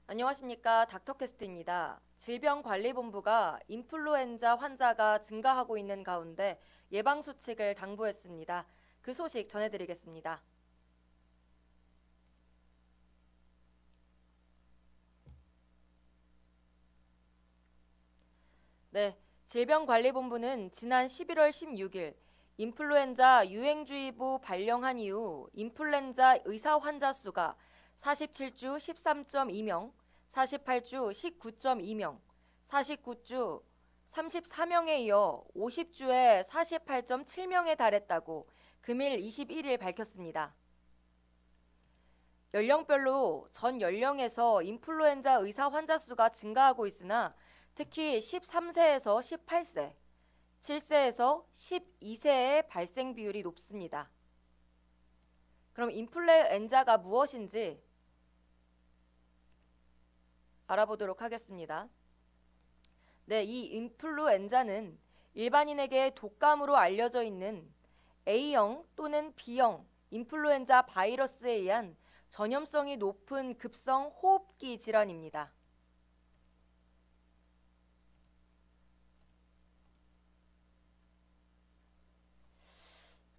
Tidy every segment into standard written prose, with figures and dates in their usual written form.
안녕하십니까. 닥터캐스트입니다. 질병관리본부가 인플루엔자 환자가 증가하고 있는 가운데 예방수칙을 당부했습니다. 그 소식 전해드리겠습니다. 네, 질병관리본부는 지난 11월 16일 인플루엔자 유행주의보 발령한 이후 인플루엔자 의사 환자 수가 47주 13.2명, 48주 19.2명, 49주 34명에 이어 50주에 48.7명에 달했다고 금일 21일 밝혔습니다. 연령별로 전 연령에서 인플루엔자 의사 환자 수가 증가하고 있으나 특히 13세에서 18세, 7세에서 12세의 발생 비율이 높습니다. 그럼 인플루엔자가 무엇인지 알아보도록 하겠습니다. 네, 이 인플루엔자는 일반인에게 독감으로 알려져 있는 A형 또는 B형 인플루엔자 바이러스에 의한 전염성이 높은 급성 호흡기 질환입니다.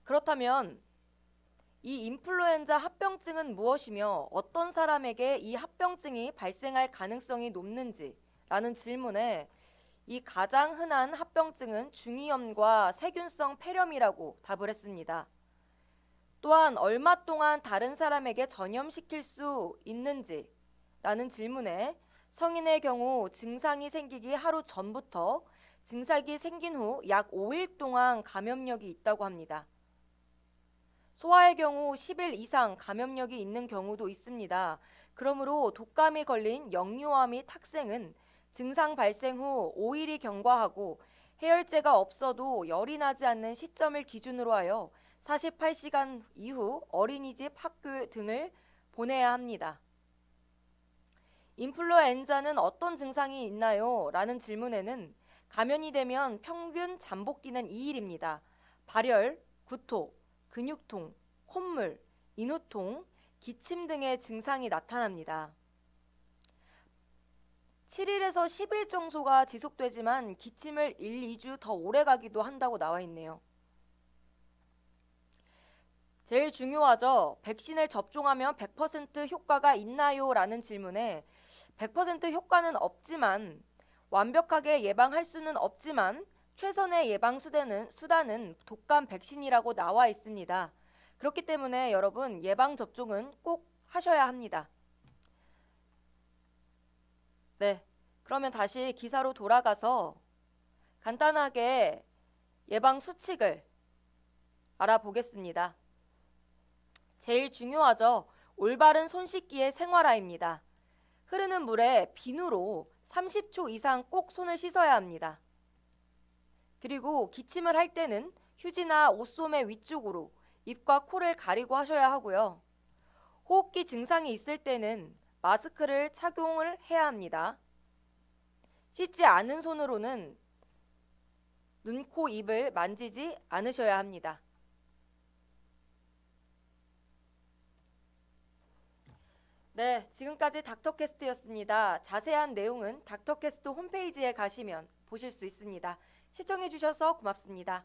그렇다면 이 인플루엔자 합병증은 무엇이며 어떤 사람에게 이 합병증이 발생할 가능성이 높는지라는 질문에 이 가장 흔한 합병증은 중이염과 세균성 폐렴이라고 답을 했습니다. 또한 얼마 동안 다른 사람에게 전염시킬 수 있는지라는 질문에 성인의 경우 증상이 생기기 하루 전부터 증상이 생긴 후 약 5일 동안 감염력이 있다고 합니다. 소아의 경우 10일 이상 감염력이 있는 경우도 있습니다. 그러므로 독감이 걸린 영유아 및 학생은 증상 발생 후 5일이 경과하고 해열제가 없어도 열이 나지 않는 시점을 기준으로 하여 48시간 이후 어린이집, 학교 등을 보내야 합니다. 인플루엔자는 어떤 증상이 있나요? 라는 질문에는 감염이 되면 평균 잠복기는 2일입니다. 발열, 구토, 근육통, 콧물, 인후통, 기침 등의 증상이 나타납니다. 7일에서 10일 정도가 지속되지만 기침을 1, 2주 더 오래 가기도 한다고 나와 있네요. 제일 중요하죠. 백신을 접종하면 100% 효과가 있나요? 라는 질문에 100% 효과는 없지만 완벽하게 예방할 수는 없지만 최선의 예방 수단은 독감 백신이라고 나와 있습니다. 그렇기 때문에 여러분 예방 접종은 꼭 하셔야 합니다. 네, 그러면 다시 기사로 돌아가서 간단하게 예방 수칙을 알아보겠습니다. 제일 중요하죠. 올바른 손 씻기의 생활화입니다. 흐르는 물에 비누로 30초 이상 꼭 손을 씻어야 합니다. 그리고 기침을 할 때는 휴지나 옷소매 위쪽으로 입과 코를 가리고 하셔야 하고요. 호흡기 증상이 있을 때는 마스크를 착용을 해야 합니다. 씻지 않은 손으로는 눈, 코, 입을 만지지 않으셔야 합니다. 네, 지금까지 닥터캐스트였습니다. 자세한 내용은 닥터캐스트 홈페이지에 가시면 보실 수 있습니다. 시청해주셔서 고맙습니다.